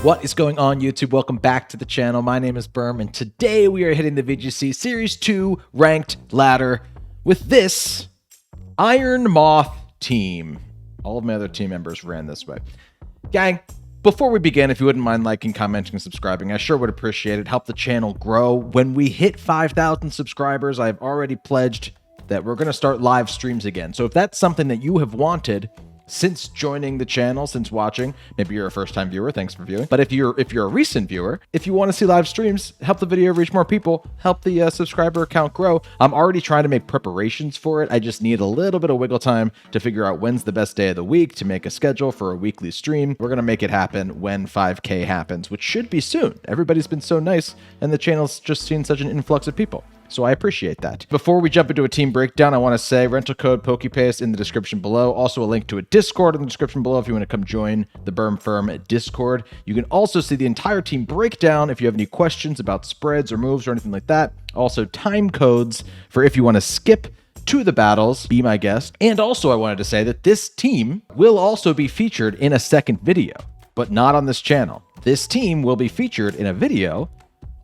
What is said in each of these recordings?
What is going on, YouTube? Welcome back to the channel. My name is Berm, and today we are hitting the VGC Series 2 ranked ladder with this Iron Moth team. All of my other team members ran this way. Gang, before we begin, if you wouldn't mind liking, commenting, and subscribing, I sure would appreciate it. Help the channel grow. When we hit 5,000 subscribers, I've already pledged that we're going to start live streams again. So if that's something that you have wanted since joining the channel, since watching, maybe you're a first-time viewer, thanks for viewing. But if you're a recent viewer, if you want to see live streams, help the video reach more people, help the subscriber count grow. I'm already trying to make preparations for it. I just need a little bit of wiggle time to figure out when's the best day of the week to make a schedule for a weekly stream. We're going to make it happen when 5K happens, which should be soon. Everybody's been so nice, and the channel's just seen such an influx of people. So I appreciate that. Before we jump into a team breakdown, I want to say rental code PokePaste in the description below. Also a link to a Discord in the description below if you want to come join the Berm Firm Discord. You can also see the entire team breakdown if you have any questions about spreads or moves or anything like that. Also time codes for if you want to skip to the battles, be my guest. And also I wanted to say that this team will also be featured in a second video, but not on this channel. This team will be featured in a video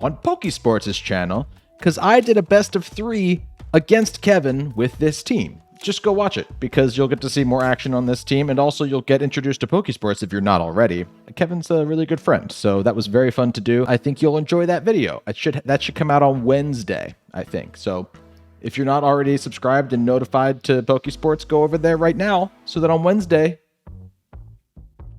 on Pokesports' channel, because I did a best of 3 against Kevin with this team. Just go watch it, because you'll get to see more action on this team, and also you'll get introduced to Pokesports if you're not already. Kevin's a really good friend, so that was very fun to do. I think you'll enjoy that video. That should come out on Wednesday, I think. So if you're not already subscribed and notified to Pokesports, go over there right now, so that on Wednesday,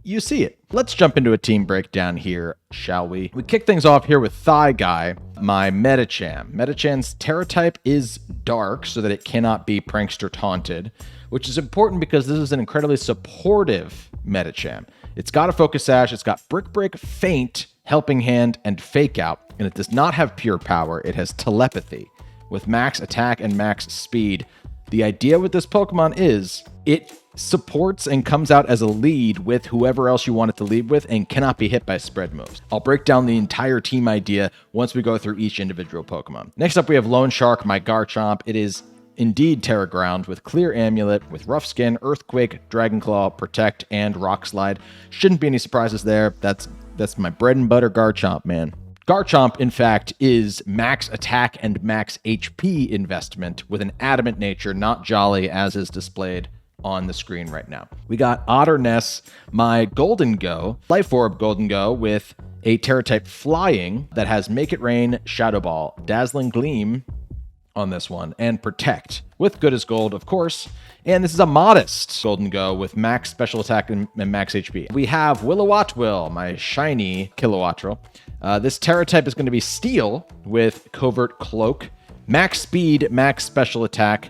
you see it. Let's jump into a team breakdown here, shall we? We kick things off here with Thigh Guy, my Medicham. Medicham's Terra type is dark, so that it cannot be Prankster taunted, which is important because this is an incredibly supportive Medicham. It's got a Focus Sash, it's got Brick Break, Feint, Helping Hand, and Fake Out, and it does not have Pure Power. It has Telepathy with max attack and max speed. The idea with this Pokemon is it supports and comes out as a lead with whoever else you want it to lead with and cannot be hit by spread moves. I'll break down the entire team idea once we go through each individual Pokemon. Next up, we have Lone Shark, my Garchomp. It is indeed Terra Ground with Clear Amulet, with Rough Skin, Earthquake, Dragon Claw, Protect, and Rock Slide. Shouldn't be any surprises there. That's my bread and butter Garchomp, man. Garchomp, in fact, is max attack and max HP investment with an adamant nature, not jolly as is displayed on the screen right now. We got Otterness, my Golden Go, Life Orb Golden Go with a Terra type Flying that has Make It Rain, Shadow Ball, Dazzling Gleam on this one, and Protect with Good as Gold, of course. And this is a modest Golden Go with max special attack and max HP. We have Willow-Watwill, my shiny Kilowattrel. This Terra type is going to be Steel with Covert Cloak, max speed, max special attack,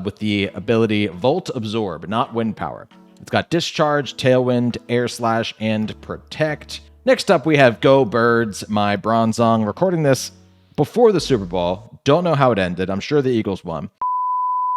with the ability Volt Absorb, not Wind Power. It's got Discharge, Tailwind, Air Slash, and Protect. Next up, we have Go Birds, my Bronzong. Recording this before the Super Bowl. Don't know how it ended. I'm sure the Eagles won.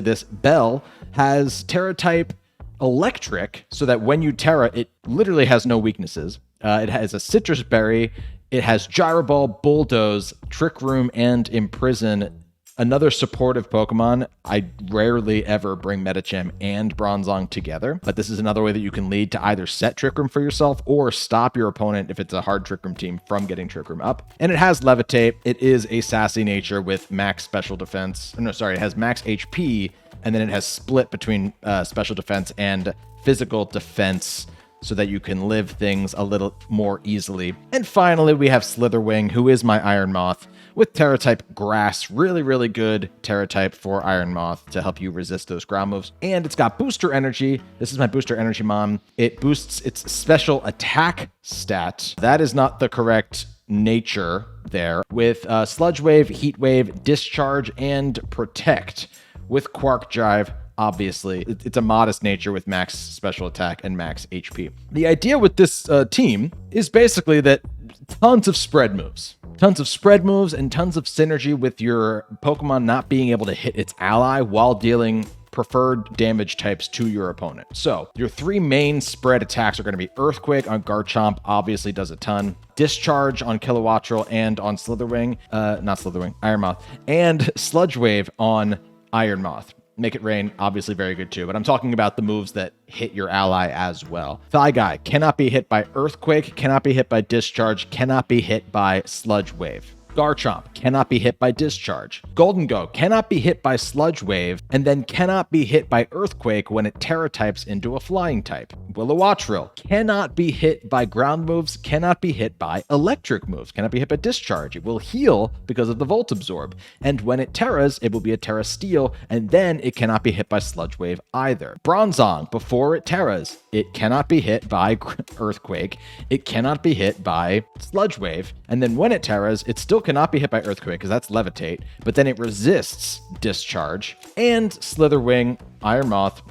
This Bell has Terra type Electric, so that when you Terra, it literally has no weaknesses. It has a Citrus Berry. It has Gyro Ball, Bulldoze, Trick Room, and Imprison. Another supportive Pokemon. I rarely ever bring Medicham and Bronzong together, but this is another way that you can lead to either set Trick Room for yourself or stop your opponent if it's a hard Trick Room team from getting Trick Room up. And it has Levitate. It is a sassy nature with max special defense. No, sorry, it has max HP, and then it has split between special defense and physical defense, so that you can live things a little more easily. And finally, we have Slitherwing, who is my Iron Moth, with Terra type Grass. Really, really good Terra type for Iron Moth to help you resist those ground moves. And it's got Booster Energy. This is my Booster Energy Mom. It boosts its special attack stat. That is not the correct nature there. With Sludge Wave, Heat Wave, Discharge, and Protect. With Quark Jive, obviously. It's a modest nature with max special attack and max HP. The idea with this team is basically that tons of spread moves. Tons of spread moves and tons of synergy with your Pokemon not being able to hit its ally while dealing preferred damage types to your opponent. So your 3 main spread attacks are going to be Earthquake on Garchomp, obviously does a ton. Discharge on Kilowattrel and on Slitherwing, not Slitherwing, Iron Moth, and Sludge Wave on Iron Moth. Make It Rain, obviously very good too, but I'm talking about the moves that hit your ally as well. Thigh Guy cannot be hit by Earthquake, cannot be hit by Discharge, cannot be hit by Sludge Wave. Garchomp cannot be hit by Discharge. Golden Go cannot be hit by Sludge Wave, and then cannot be hit by Earthquake when it Terra types into a flying type. Willowattrel cannot be hit by ground moves, cannot be hit by electric moves, cannot be hit by Discharge. It will heal because of the Volt Absorb, and when it Terras, it will be a Terra Steel, and then it cannot be hit by Sludge Wave either. Bronzong, before it Terras, it cannot be hit by Earthquake, it cannot be hit by Sludge Wave, and then when it Terras, it still cannot be hit by Earthquake because that's Levitate, but then it resists Discharge, and Slitherwing, Iron Moth,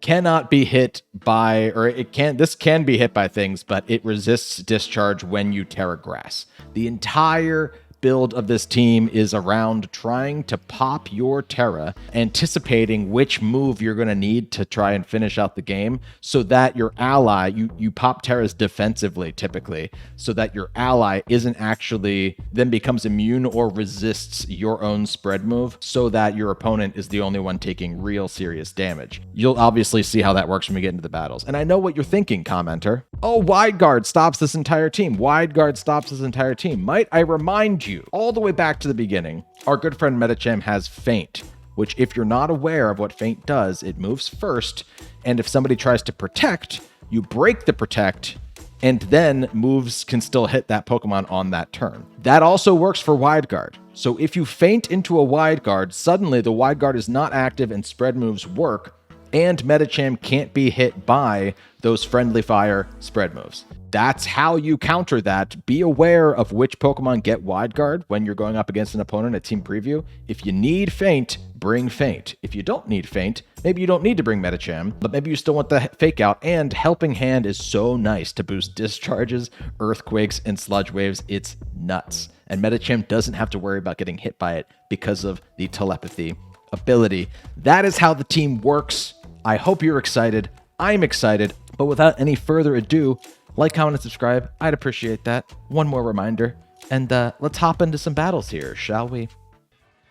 cannot be hit by, or this can be hit by things, but it resists Discharge when you Terra Grass. The entire build of this team is around trying to pop your Terra, anticipating which move you're going to need to try and finish out the game so that your ally, you pop Terras defensively typically, so that your ally isn't actually, then becomes immune or resists your own spread move so that your opponent is the only one taking real serious damage. You'll obviously see how that works when we get into the battles. And I know what you're thinking, commenter. Oh, Wide Guard stops this entire team. Wide Guard stops this entire team. Might I remind you, all the way back to the beginning, our good friend Medicham has Feint, which if you're not aware of what Feint does, it moves first, and if somebody tries to protect, you break the protect, and then moves can still hit that Pokemon on that turn. That also works for Wide Guard. So if you Feint into a Wide Guard, suddenly the Wide Guard is not active and spread moves work, and Medicham can't be hit by those friendly fire spread moves. That's how you counter that. Be aware of which Pokemon get Wide Guard when you're going up against an opponent at Team Preview. If you need Feint, bring Feint. If you don't need Feint, maybe you don't need to bring Medicham, but maybe you still want the Fake Out. And Helping Hand is so nice to boost Discharges, Earthquakes, and Sludge Waves. It's nuts. And Medicham doesn't have to worry about getting hit by it because of the telepathy ability. That is how the team works. I hope you're excited. I'm excited. But without any further ado, like, comment, and subscribe. I'd appreciate that. One more reminder. And let's hop into some battles here, shall we?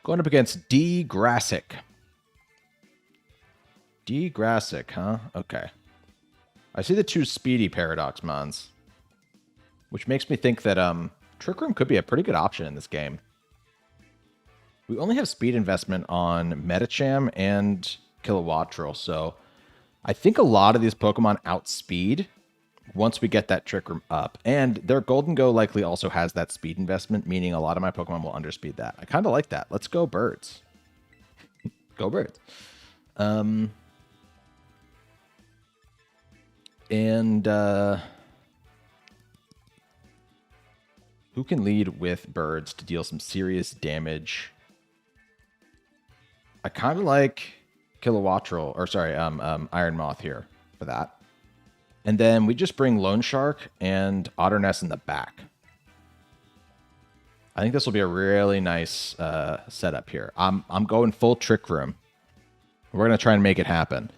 Going up against Degrassic. Degrassic, huh? Okay. I see the two Speedy Paradox Mons, which makes me think that Trick Room could be a pretty good option in this game. We only have speed investment on Medicham and Kilowattrel, so I think a lot of these Pokemon outspeed once we get that Trick Room up. And their Golden Go likely also has that speed investment, meaning a lot of my Pokemon will underspeed that. I kind of like that. Let's go Birds. Go Birds. Who can lead with Birds to deal some serious damage? I kind of like Kilowattrel, or sorry, Iron Moth here for that. And then we just bring Lone Shark and Otterness in the back. I think this will be a really nice setup here. I'm going full Trick Room. We're going to try and make it happen.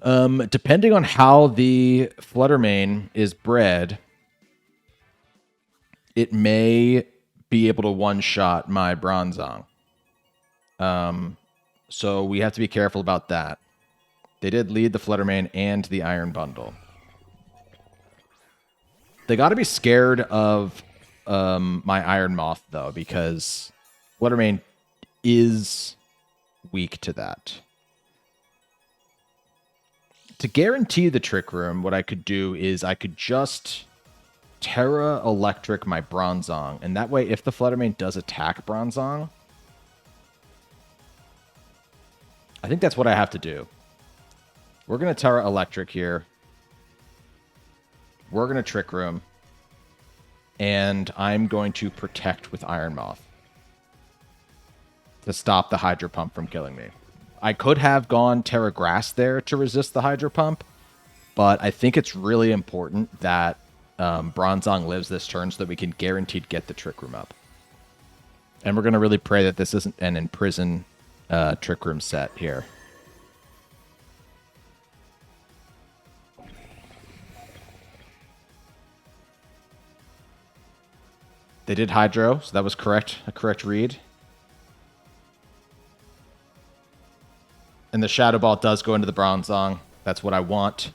Depending on how the Fluttermane is bred, it may be able to one-shot my Bronzong. So we have to be careful about that. They did lead the Fluttermane and the Iron Bundle. They got to be scared of my Iron Moth, though, because Fluttermane is weak to that. To guarantee the Trick Room, what I could do is I could just Terra Electric my Bronzong, and that way, if the Fluttermane does attack Bronzong, I think that's what I have to do. We're going to Terra Electric here. We're going to Trick Room. And I'm going to Protect with Iron Moth to stop the Hydro Pump from killing me. I could have gone Terra Grass there to resist the Hydro Pump, but I think it's really important that Bronzong lives this turn so that we can guaranteed get the Trick Room up. And we're going to really pray that this isn't an Imprison Trick Room set here. They did Hydro, so that was correct. A correct read. And the Shadow Ball does go into the Bronzong. That's what I want.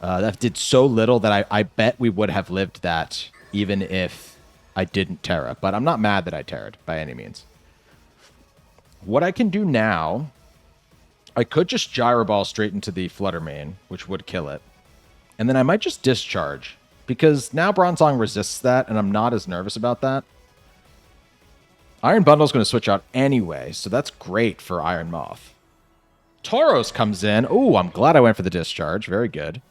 That did so little that I bet we would have lived that even if I didn't Terra. But I'm not mad that I Terra'd by any means. What I can do now, I could just Gyro Ball straight into the Flutter Mane, which would kill it. And then I might just Discharge, because now Bronzong resists that, and I'm not as nervous about that. Iron Bundle's going to switch out anyway, so that's great for Iron Moth. Tauros comes in. Oh, I'm glad I went for the Discharge. Very good.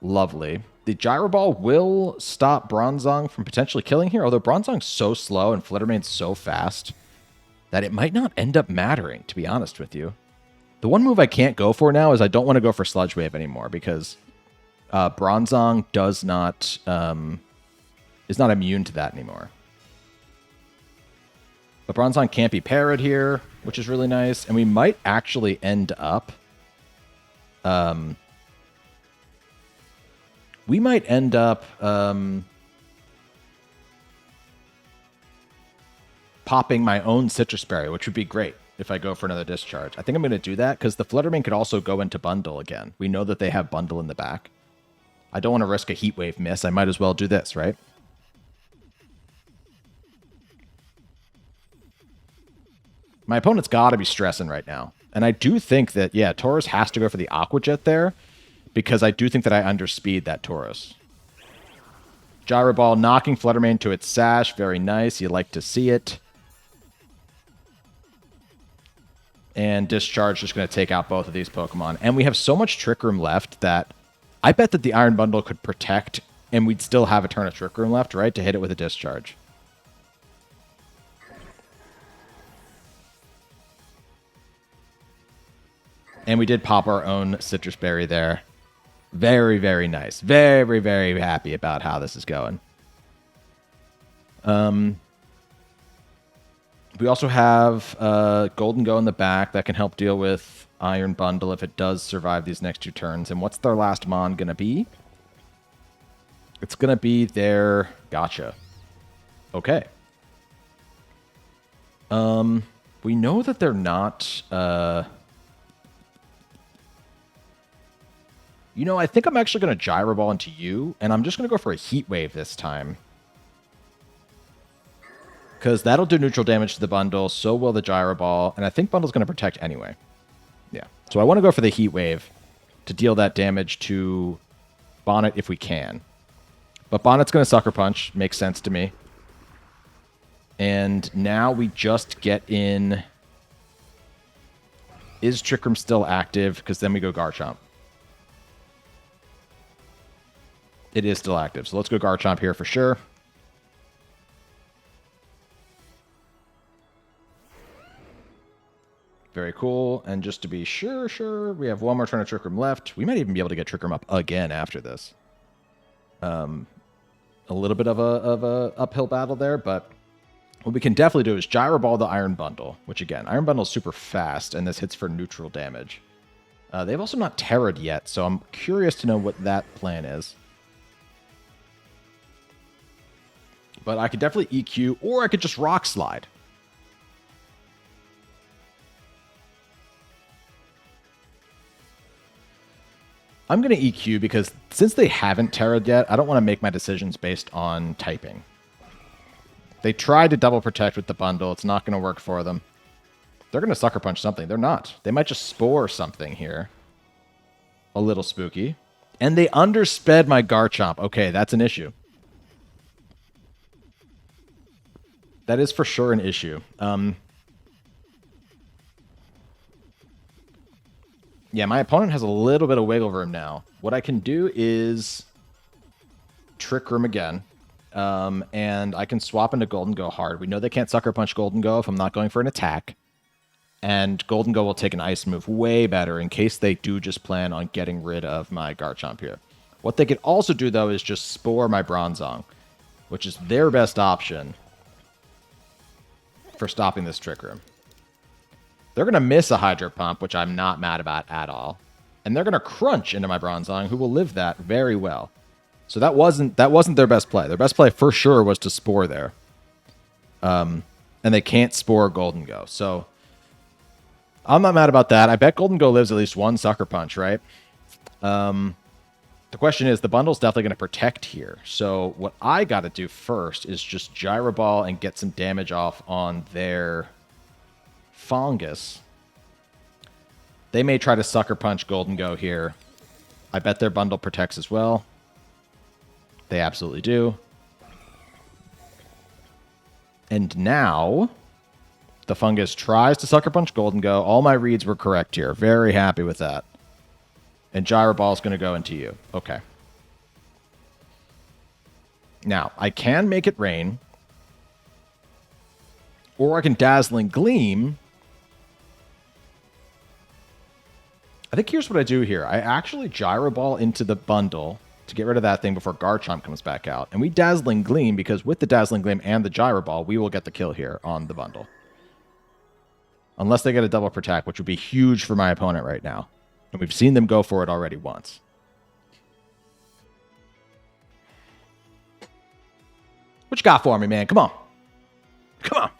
Lovely. The Gyro Ball will stop Bronzong from potentially killing here, although Bronzong's so slow and Flutter Mane's so fast that it might not end up mattering, to be honest with you. The one move I can't go for now is I don't want to go for Sludge Wave anymore, because Bronzong does not is not immune to that anymore. But Bronzong can't be parried here, which is really nice. And we might actually end up... popping my own Citrus Berry, which would be great if I go for another Discharge. I think I'm going to do that, because the Fluttermane could also go into Bundle again. We know that they have Bundle in the back. I don't want to risk a Heat Wave miss. I might as well do this, right? My opponent's got to be stressing right now. And I do think that, yeah, Tauros has to go for the Aqua Jet there, because I do think that I underspeed that Tauros. Gyro Ball knocking Fluttermane to its sash. Very nice. You like to see it. And Discharge just going to take out both of these Pokemon. And we have so much Trick Room left that I bet that the Iron Bundle could protect, and we'd still have a turn of Trick Room left, right, to hit it with a Discharge. And we did pop our own Citrus Berry there. Very, very nice. Very, very happy about how this is going. We also have Golden Go in the back that can help deal with Iron Bundle if it does survive these next two turns. And what's their last Mon going to be? It's going to be their Gotcha. Okay. We know that they're not... You know, I think I'm actually going to Gyro Ball into you, and I'm just going to go for a Heat Wave this time. Because that'll do neutral damage to the Bundle, so will the Gyro Ball, and I think Bundle's going to protect anyway. Yeah, so I want to go for the Heat Wave to deal that damage to Bonnet if we can. But Bonnet's going to Sucker Punch, makes sense to me. And now we just get in... Is Trick Room still active? Because then we go Garchomp. It is still active, so let's go Garchomp here for sure. Very cool, and just to be sure, we have one more turn of Trick Room left. We might even be able to get Trick Room up again after this. A little bit of a uphill battle there, but what we can definitely do is Gyro Ball the Iron Bundle, which again, Iron Bundle is super fast, and this hits for neutral damage. They've also not Terra'd yet, so I'm curious to know what that plan is. But I could definitely EQ, or I could just Rock Slide. I'm going to EQ because since they haven't Terra'd yet, I don't want to make my decisions based on typing. They tried to double protect with the Bundle. It's not going to work for them. They're going to Sucker Punch something. They're not. They might just Spore something here. A little spooky. And they undersped my Garchomp. Okay, that's an issue. That is for sure an issue. Yeah, my opponent has a little bit of wiggle room now. What I can do is Trick Room again. And I can swap into Golden Go hard. We know they can't Sucker Punch Golden Go if I'm not going for an attack. And Golden Go will take an Ice move way better in case they do just plan on getting rid of my Garchomp here. What they could also do, though, is just Spore my Bronzong, which is their best option for stopping this Trick Room. They're going to miss a Hydro Pump, which I'm not mad about at all. And they're going to Crunch into my Bronzong, who will live that very well. So that wasn't their best play. Their best play for sure was to Spore there. And they can't Spore Golden Go. So I'm not mad about that. I bet Golden Go lives at least one Sucker Punch, right? The question is, the bundle's definitely going to protect here. So what I got to do first is just Gyro Ball and get some damage off on their Fungus. They may try to Sucker Punch Golden Go here. I bet their bundle protects as well. They absolutely do. And now the Fungus tries to Sucker Punch Golden Go. All my reads were correct here. Very happy with that. And Gyro Ball is going to go into you. Okay. Now, I can make it rain. Or I can Dazzling Gleam. I think here's what I do here. I actually Gyro Ball into the bundle to get rid of that thing before Garchomp comes back out. And we Dazzling Gleam, because with the Dazzling Gleam and the Gyro Ball, we will get the kill here on the bundle. Unless they get a double protect, which would be huge for my opponent right now. And we've seen them go for it already once. What you got for me, man? Come on. Come on.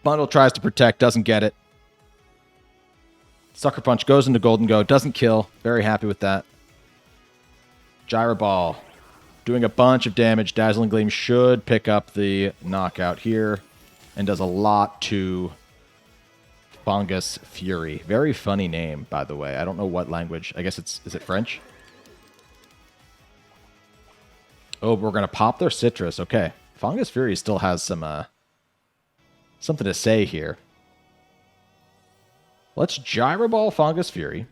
Bundle tries to protect, doesn't get it. Sucker Punch goes into Golden Go, doesn't kill. Very happy with that. Gyro Ball doing a bunch of damage. Dazzling Gleam should pick up the knockout here and does a lot to Fungus Fury. Very funny name, by the way. I don't know what language. I guess is it French? Oh, we're going to pop their Citrus. Okay. Fungus Fury still has some something to say here. Let's Gyro Ball Fungus Fury.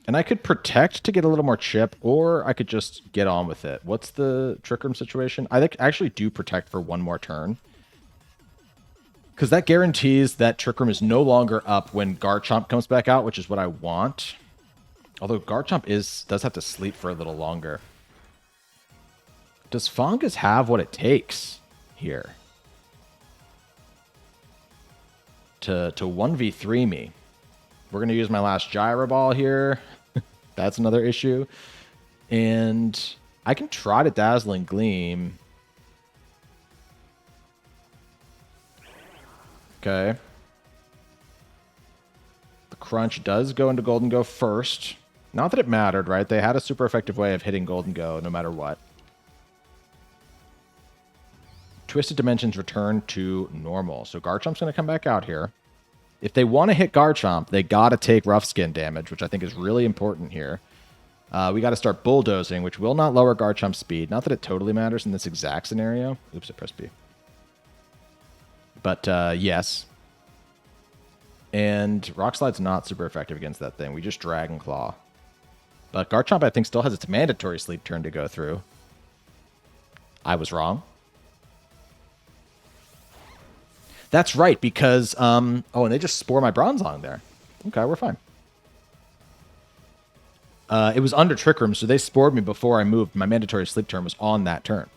And I could protect to get a little more chip, or I could just get on with it. What's the Trick Room situation? I think I actually do protect for one more turn. Because that guarantees that Trick Room is no longer up when Garchomp comes back out, which is what I want. Although Garchomp does have to sleep for a little longer. Does Fungus have what it takes here to 1v3 me? We're going to use my last Gyro Ball here. That's another issue. And I can try to Dazzling Gleam. Okay. The Crunch does go into Golden Go first. Not that it mattered, right? They had a super effective way of hitting Golden Go no matter what. Twisted Dimensions return to normal. So Garchomp's going to come back out here. If they want to hit Garchomp, they got to take Rough Skin damage, which I think is really important here. We got to start Bulldozing, which will not lower Garchomp's speed. Not that it totally matters in this exact scenario. Oops, I pressed B. But yes. And Rock Slide's not super effective against that thing. We just Dragon Claw. But Garchomp, I think, still has its mandatory sleep turn to go through. I was wrong. That's right, because... oh, and they just Spore my Bronzong there. Okay, we're fine. It was under Trick Room, so they Spored me before I moved. My mandatory sleep turn was on that turn.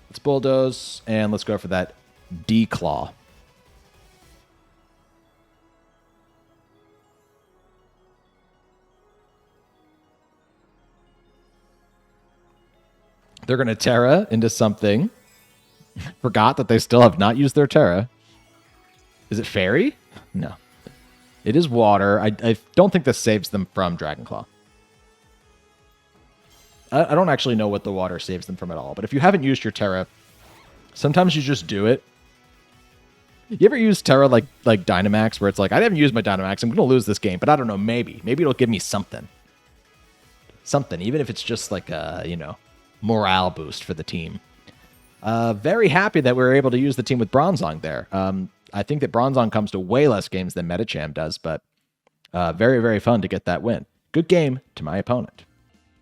Let's Bulldoze, and let's go for that D-Claw. They're going to Terra into something. Forgot that they still have not used their Terra. Is it Fairy? No. It is Water. I don't think this saves them from Dragon Claw. I don't actually know what the Water saves them from at all. But if you haven't used your Terra, sometimes you just do it. You ever use Terra like Dynamax, where it's like, I haven't used my Dynamax. I'm going to lose this game, but I don't know, maybe. Maybe it'll give me something. Something, even if it's just like a, morale boost for the team. Very happy that we were able to use the team with Bronzong there. I think that Bronzong comes to way less games than Medicham does, but very, very fun to get that win. Good game to my opponent.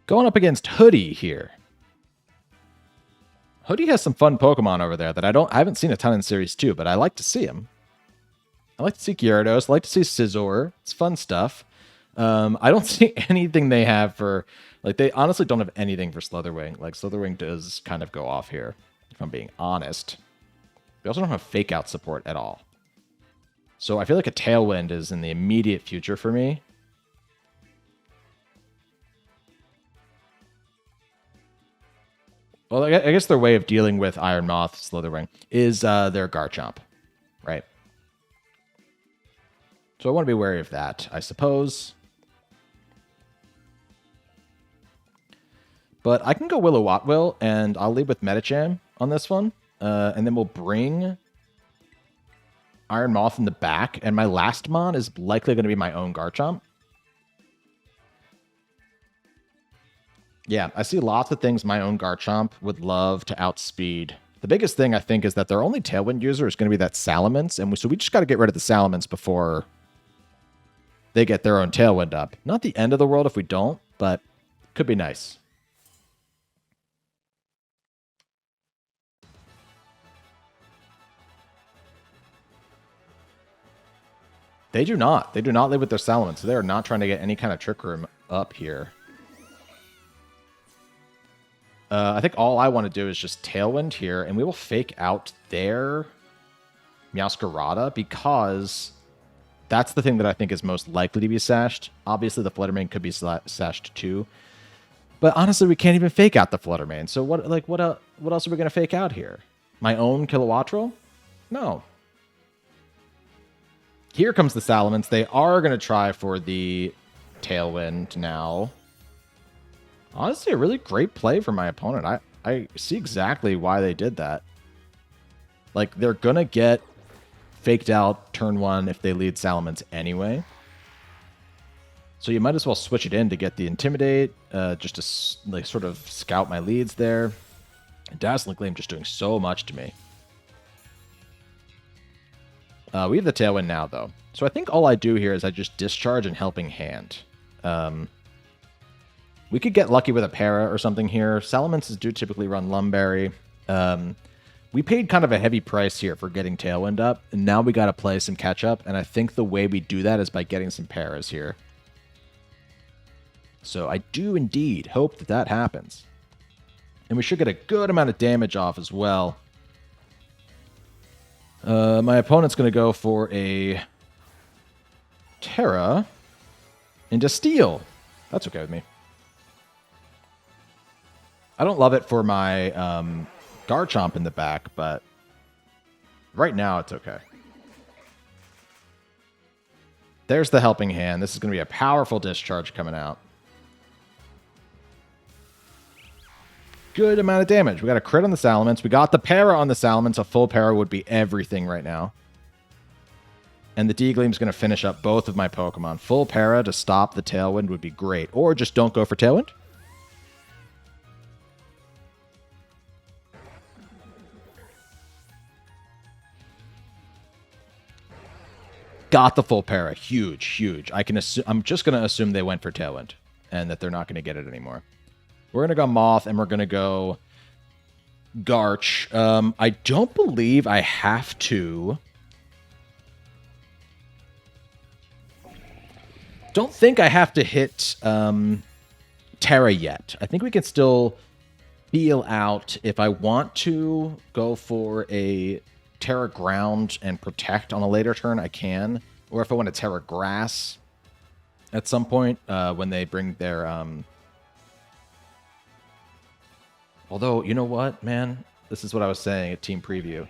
Going up against Hoodie here. Hoodie has some fun Pokemon over there that I haven't seen a ton in Series 2, but I like to see them. I like to see Gyarados. I like to see Scizor. It's fun stuff. I don't see anything they have for... they honestly don't have anything for Slitherwing. Slitherwing does kind of go off here, if I'm being honest. They also don't have Fake Out support at all. So I feel like a Tailwind is in the immediate future for me. Well, I guess their way of dealing with Iron Moth, Slitherwing, is their Garchomp, right? So I want to be wary of that, I suppose. But I can go Willow-Watwill, and I'll lead with Medicham on this one. And then we'll bring Iron Moth in the back, and my last mon is likely going to be my own Garchomp. Yeah, I see lots of things my own Garchomp would love to outspeed. The biggest thing, I think, is that their only Tailwind user is going to be that Salamence, and so we just got to get rid of the Salamence before they get their own Tailwind up. Not the end of the world if we don't, but could be nice. They do not. They do not live with their Salamence. They are not trying to get any kind of Trick Room up here. I think all I want to do is just Tailwind here, and we will fake out their Meowscarada because that's the thing that I think is most likely to be sashed. Obviously, the Fluttermane could be sashed too. But honestly, we can't even fake out the Fluttermane. So what else are we going to fake out here? My own Kilowattrel? No. Here comes the Salamence. They are going to try for the Tailwind now. Honestly, a really great play for my opponent. I see exactly why they did that. Like, they're going to get faked out turn 1 if they lead Salamence anyway. So you might as well switch it in to get the Intimidate, just to like sort of scout my leads there. Dazzling Gleam just doing so much to me. We have the Tailwind now, though. So I think all I do here is I just discharge and Helping Hand. We could get lucky with a Para or something here. Salamences do typically run Lumberry. We paid kind of a heavy price here for getting Tailwind up, and now we got to play some catch-up, and I think the way we do that is by getting some Paras here. So I do indeed hope that that happens. And we should get a good amount of damage off as well. My opponent's going to go for a Terra into Steel. That's okay with me. I don't love it for my Garchomp in the back, but right now it's okay. There's the Helping Hand. This is going to be a powerful discharge coming out. Good amount of damage. We got a crit on the Salamence. We got the Para on the Salamence. A full Para would be everything right now. And the D-Gleam's going to finish up both of my Pokemon. Full Para to stop the Tailwind would be great. Or just don't go for Tailwind. Got the full Para. Huge, huge. I'm just going to assume they went for Tailwind and that they're not going to get it anymore. We're going to go Moth, and we're going to go Garch. I don't believe I have to. Don't think I have to hit Terra yet. I think we can still feel out if I want to go for a Terra Ground and Protect on a later turn, I can. Or if I want to Terra Grass at some point when they bring their... Although, you know what, man? This is what I was saying at Team Preview.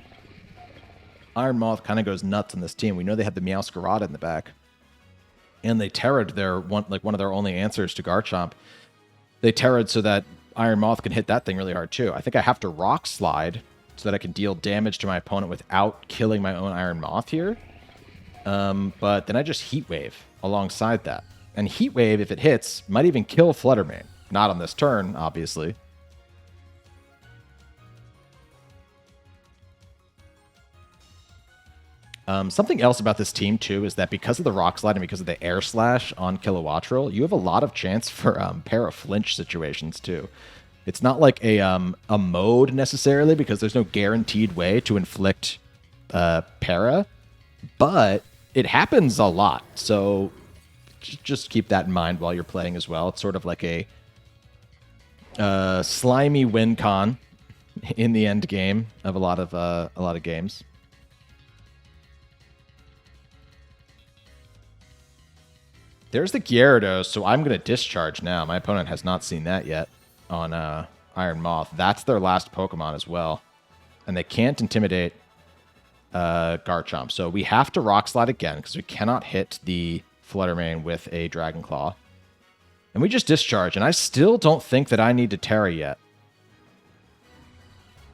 Iron Moth kind of goes nuts on this team. We know they have the Meowscarada in the back. And they Terra'd their one of their only answers to Garchomp. They Terra'd so that Iron Moth can hit that thing really hard too. I think I have to Rock Slide so that I can deal damage to my opponent without killing my own Iron Moth here. But then I just Heat Wave alongside that. And Heat Wave, if it hits, might even kill Fluttermane. Not on this turn, obviously. Something else about this team, too, is that because of the Rock Slide and because of the Air Slash on Kilowattrel, you have a lot of chance for para-flinch situations, too. It's not like a mode, necessarily, because there's no guaranteed way to inflict para, but it happens a lot, so just keep that in mind while you're playing as well. It's sort of like a slimy win con in the end game of a lot of games. There's the Gyarados, so I'm going to discharge now. My opponent has not seen that yet on Iron Moth. That's their last Pokemon as well. And they can't intimidate Garchomp. So we have to Rock Slide again because we cannot hit the Flutter Mane with a Dragon Claw. And we just discharge, and I still don't think that I need to Terra yet.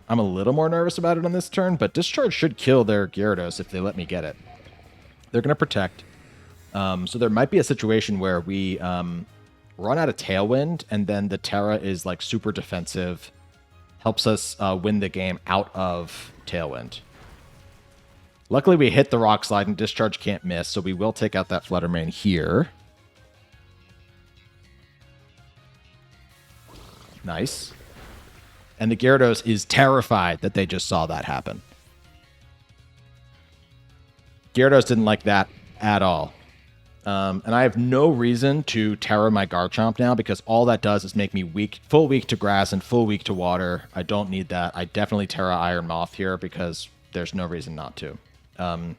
I'm a little more nervous about it on this turn, but discharge should kill their Gyarados if they let me get it. They're going to protect. So there might be a situation where we run out of Tailwind, and then the Terra is like super defensive, helps us win the game out of Tailwind. Luckily, we hit the Rock Slide, and discharge can't miss, so we will take out that Flutter Mane here. Nice. And the Gyarados is terrified that they just saw that happen. Gyarados didn't like that at all. And I have no reason to Terra my Garchomp now because all that does is make me weak, full weak to grass and full weak to water. I don't need that. I definitely Terra Iron Moth here because there's no reason not to. And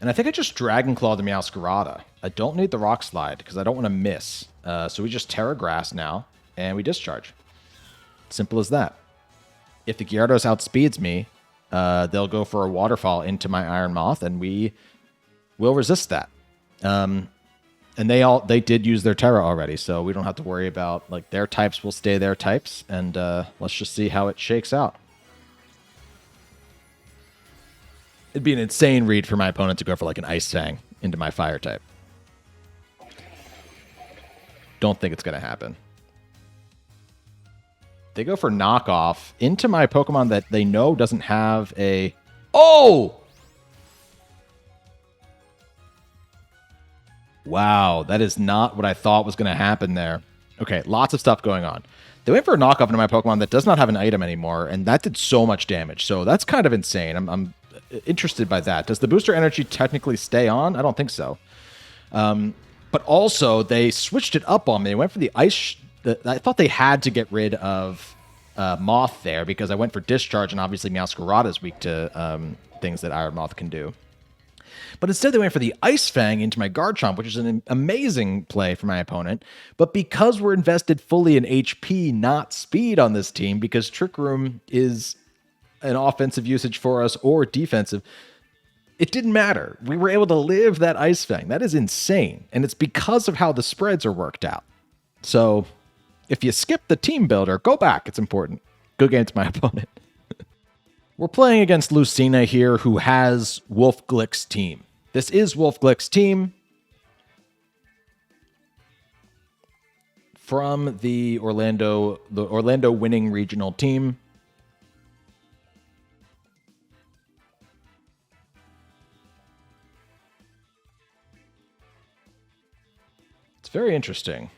I think I just Dragon Claw the Meowscarada. I don't need the Rock Slide because I don't want to miss. So we just Terra Grass now, and we discharge. Simple as that. If the Gyarados outspeeds me, they'll go for a Waterfall into my Iron Moth, and we will resist that. And they did use their Terra already, so we don't have to worry about, like, their types will stay their types, and let's just see how it shakes out. It'd be an insane read for my opponent to go for, like, an Ice Fang into my Fire type. Don't think it's going to happen. They go for knockoff into my Pokemon that they know doesn't have a... Oh! Wow, that is not what I thought was going to happen there. Okay, lots of stuff going on. They went for a knockoff into my Pokemon that does not have an item anymore, and that did so much damage. So that's kind of insane. I'm interested by that. Does the booster energy technically stay on? I don't think so. But also, they switched it up on me. They went for the ice... I thought they had to get rid of Moth there because I went for Discharge, and obviously Meowscarada is weak to things that Iron Moth can do. But instead, they went for the Ice Fang into my Garchomp, which is an amazing play for my opponent. But because we're invested fully in HP, not speed on this team, because Trick Room is an offensive usage for us or defensive, it didn't matter. We were able to live that Ice Fang. That is insane. And it's because of how the spreads are worked out. So if you skip the team builder, go back. It's important. Good game to my opponent. We're playing against Lucina here, who has Wolf Glick's team. This is Wolf Glick's team from the Orlando winning regional team. It's very interesting.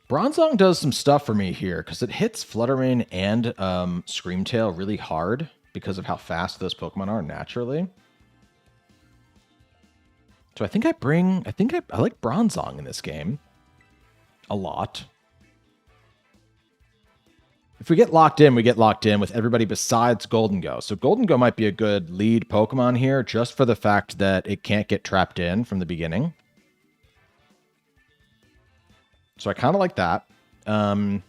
Bronzong does some stuff for me here because it hits Flutter Mane and Screamtail really hard because of how fast those Pokemon are naturally. So I think I like Bronzong in this game a lot. If we get locked in, we get locked in with everybody besides Golden Go. So Golden Go might be a good lead Pokemon here just for the fact that it can't get trapped in from the beginning. So I kind of like that. I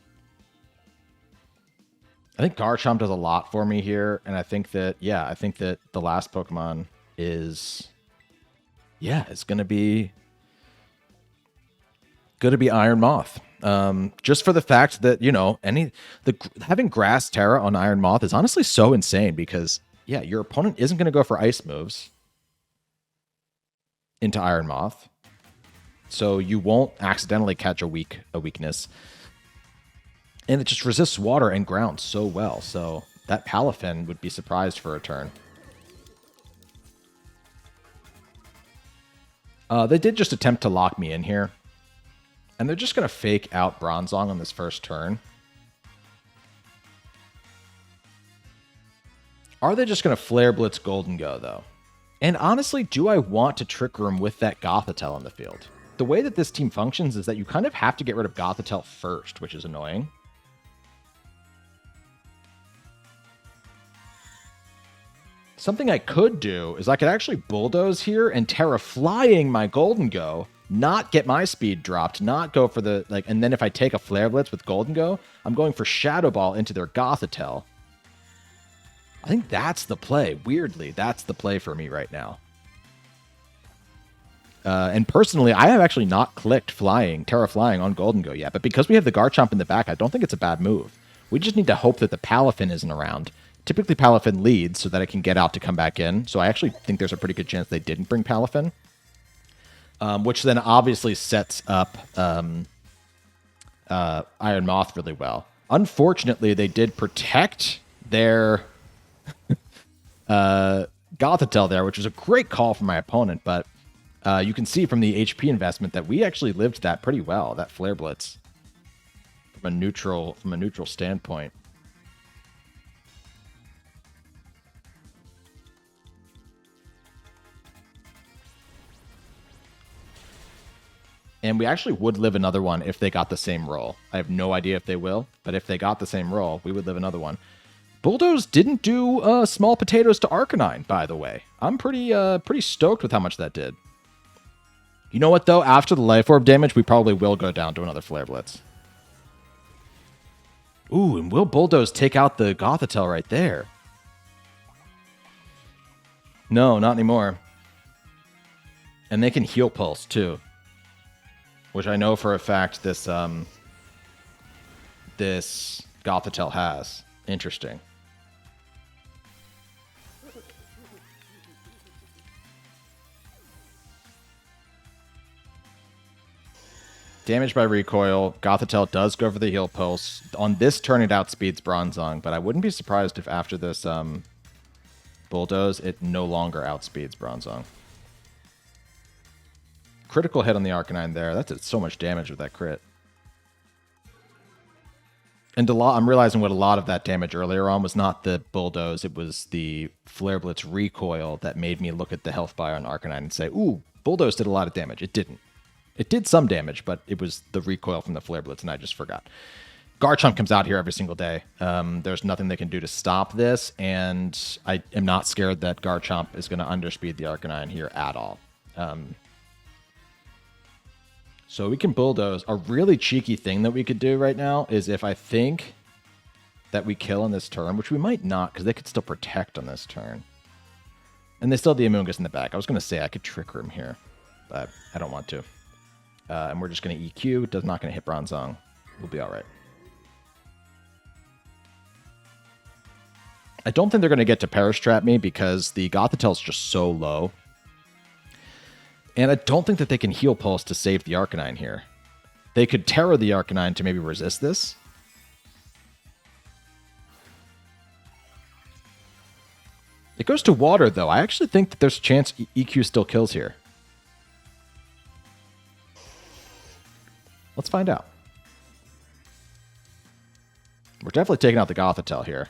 think Garchomp does a lot for me here, and I think that the last Pokemon is going to be Iron Moth. Just for the fact that, you know, having Grass Terra on Iron Moth is honestly so insane because your opponent isn't going to go for ice moves into Iron Moth. So you won't accidentally catch a weakness. And it just resists water and ground so well. So that Palafin would be surprised for a turn. They did just attempt to lock me in here. And they're just going to fake out Bronzong on this first turn. Are they just going to Flare Blitz Golden Go, though? And honestly, do I want to Trick Room with that Gothitelle on the field? The way that this team functions is that you kind of have to get rid of Gothitelle first, which is annoying. Something I could do is I could actually Bulldoze here and Terra Flying my Golden Go not get my speed dropped, not go for the, like, and then if I take a Flare Blitz with Golden Go, I'm going for Shadow Ball into their Gothitelle. I think that's the play. Weirdly, that's the play for me right now. And personally, I have actually not clicked Terra Flying on Golden Go yet, but because we have the Garchomp in the back, I don't think it's a bad move. We just need to hope that the Palafin isn't around. Typically, Palafin leads so that it can get out to come back in, so I actually think there's a pretty good chance they didn't bring Palafin, which then obviously sets up Iron Moth really well. Unfortunately, they did protect their Gothitelle there, which was a great call from my opponent, but you can see from the HP investment that we actually lived that pretty well, that Flare Blitz, from a neutral standpoint. And we actually would live another one if they got the same roll. I have no idea if they will, but if they got the same roll, we would live another one. Bulldoze didn't do small potatoes to Arcanine, by the way. I'm pretty stoked with how much that did. You know what, though? After the Life Orb damage, we probably will go down to another Flare Blitz. Ooh, and will Bulldoze take out the Gothitelle right there? No, not anymore. And they can Heal Pulse, too. Which I know for a fact this Gothitelle has. Interesting. Damage by recoil. Gothitelle does go for the Heal Pulse. On this turn, it outspeeds Bronzong, but I wouldn't be surprised if after this Bulldoze, it no longer outspeeds Bronzong. Critical hit on the Arcanine there. That did so much damage with that crit. And I'm realizing what a lot of that damage earlier on was not the Bulldoze. It was the Flare Blitz recoil that made me look at the health bar on Arcanine and say, ooh, Bulldoze did a lot of damage. It didn't. It did some damage, but it was the recoil from the Flare Blitz, and I just forgot. Garchomp comes out here every single day. There's nothing they can do to stop this, and I am not scared that Garchomp is going to underspeed the Arcanine here at all. So we can Bulldoze. A really cheeky thing that we could do right now is if I think that we kill in this turn, which we might not, because they could still protect on this turn. And they still have the Amoonguss in the back. I was going to say I could Trick Room here, but I don't want to. And we're just going to EQ. It's not going to hit Bronzong. We'll be all right. I don't think they're going to get to Perish Trap me because the Gothitelle is just so low. And I don't think that they can Heal Pulse to save the Arcanine here. They could Terror the Arcanine to maybe resist this. It goes to Water, though. I actually think that there's a chance EQ still kills here. Let's find out. We're definitely taking out the Gothitelle here.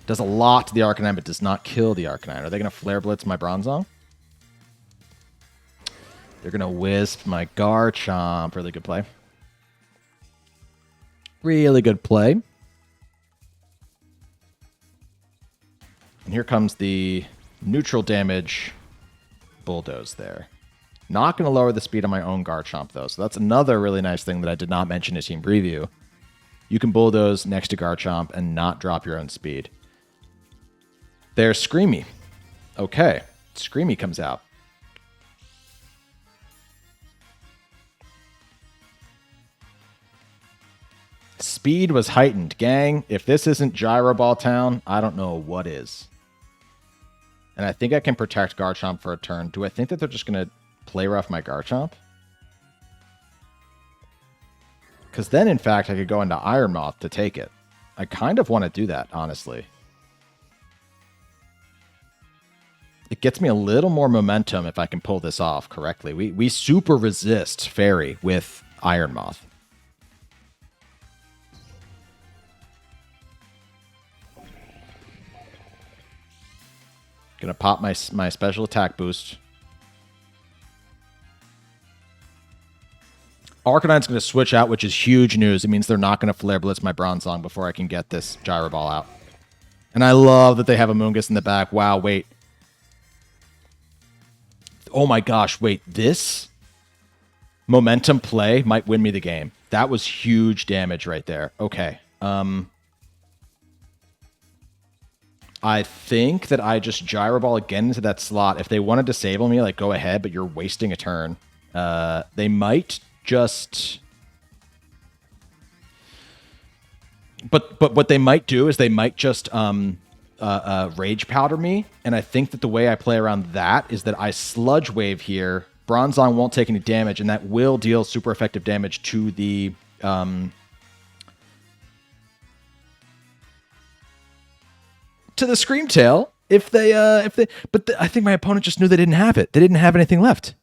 Does a lot to the Arcanine, but does not kill the Arcanine. Are they going to Flare Blitz my Bronzong? They're going to Wisp my Garchomp. Really good play. Really good play. And here comes the neutral damage Bulldoze there. Not going to lower the speed on my own Garchomp, though. So that's another really nice thing that I did not mention in Team Preview. You can Bulldoze next to Garchomp and not drop your own speed. There's Screamy. Okay. Screamy comes out. Speed was heightened. Gang, if this isn't Gyro Ball Town, I don't know what is. And I think I can protect Garchomp for a turn. Do I think that they're just going to play rough my Garchomp? Because then, in fact, I could go into Iron Moth to take it. I kind of want to do that, honestly. It gets me a little more momentum if I can pull this off correctly. We super resist Fairy with Iron Moth. Gonna pop my special attack boost. Arcanine's going to switch out, which is huge news. It means they're not going to Flare Blitz my Bronzong before I can get this Gyro Ball out. And I love that they have a Amoonguss in the back. Wow, wait. Oh my gosh, wait, this momentum play might win me the game. That was huge damage right there. Okay. I think that I just gyro ball again into that slot. If they want to disable me, like, go ahead, but you're wasting a turn. They might just... But what they might do is they might just rage powder me, and I think that the way I play around that is that I sludge wave here. Bronzong won't take any damage, and that will deal super effective damage to the Screamtail if they I think my opponent just knew they didn't have it. They didn't have anything left.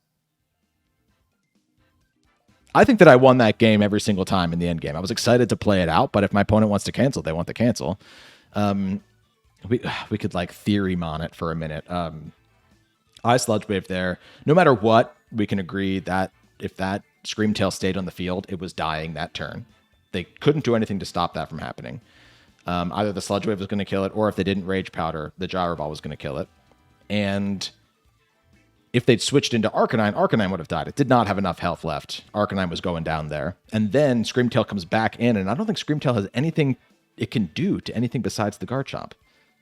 I think that I won that game every single time in the end game. I was excited to play it out, but if my opponent wants to cancel, they want to cancel. We could like theory mon it for a minute. I sludge wave there. No matter what, we can agree that if that Screamtail stayed on the field, it was dying that turn. They couldn't do anything to stop that from happening. Either the sludge wave was going to kill it, or if they didn't rage powder, the gyro ball was going to kill it. And if they'd switched into Arcanine, Arcanine would have died. It did not have enough health left. Arcanine was going down there. And then Screamtail comes back in, and I don't think Screamtail has anything it can do to anything besides the Garchomp.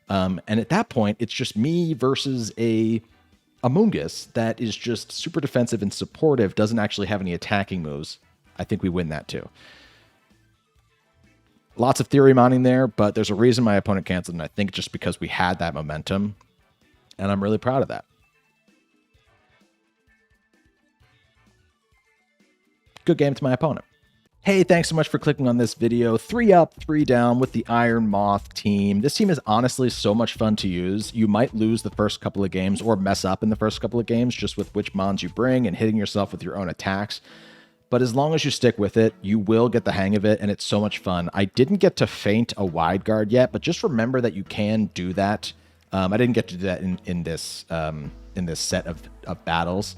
And at that point, it's just me versus a Amoonguss that is just super defensive and supportive, doesn't actually have any attacking moves. I think we win that too. Lots of theory mining there, but there's a reason my opponent canceled, and I think just because we had that momentum, and I'm really proud of that. Good game to my opponent. Hey, thanks so much for clicking on this video. 3 up, 3 down with the Iron Moth team. This team is honestly so much fun to use. You might lose the first couple of games or mess up in the first couple of games just with which mons you bring and hitting yourself with your own attacks. But as long as you stick with it, you will get the hang of it, and it's so much fun. I didn't get to feint a wide guard yet, but just remember that you can do that. I didn't get to do that in this set of battles.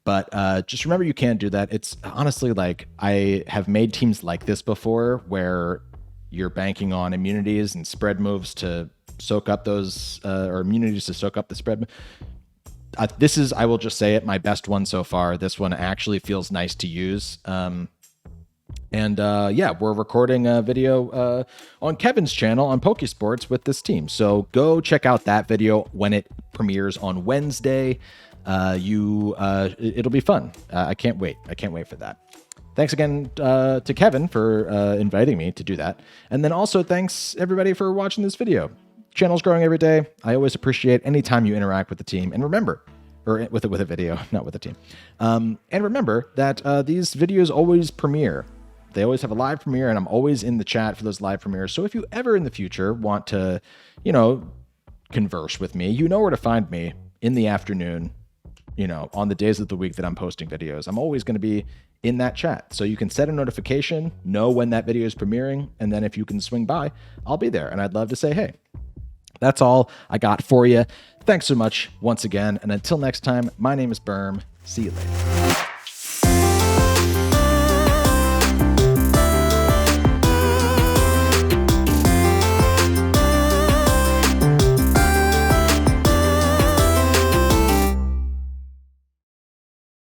But just remember you can do that. It's honestly like I have made teams like this before where you're banking on immunities and spread moves to soak up those, or immunities to soak up the spread. This is, I will just say it, my best one so far. This one actually feels nice to use. Yeah, we're recording a video on Kevin's channel on Pokesports with this team. So go check out that video when it premieres on Wednesday. It'll be fun. I can't wait. I can't wait for that. Thanks again to Kevin for inviting me to do that. And then also thanks everybody for watching this video. Channel's growing every day. I always appreciate any time you interact with the team. And remember, or with a video, not with the team. And remember that these videos always premiere. They always have a live premiere, and I'm always in the chat for those live premieres. So if you ever in the future want to, converse with me, you know where to find me in the afternoon, on the days of the week that I'm posting videos. I'm always going to be in that chat. So you can set a notification, know when that video is premiering, and then if you can swing by, I'll be there. And I'd love to say, hey, that's all I got for you. Thanks so much once again. And until next time, my name is Berm. See you later.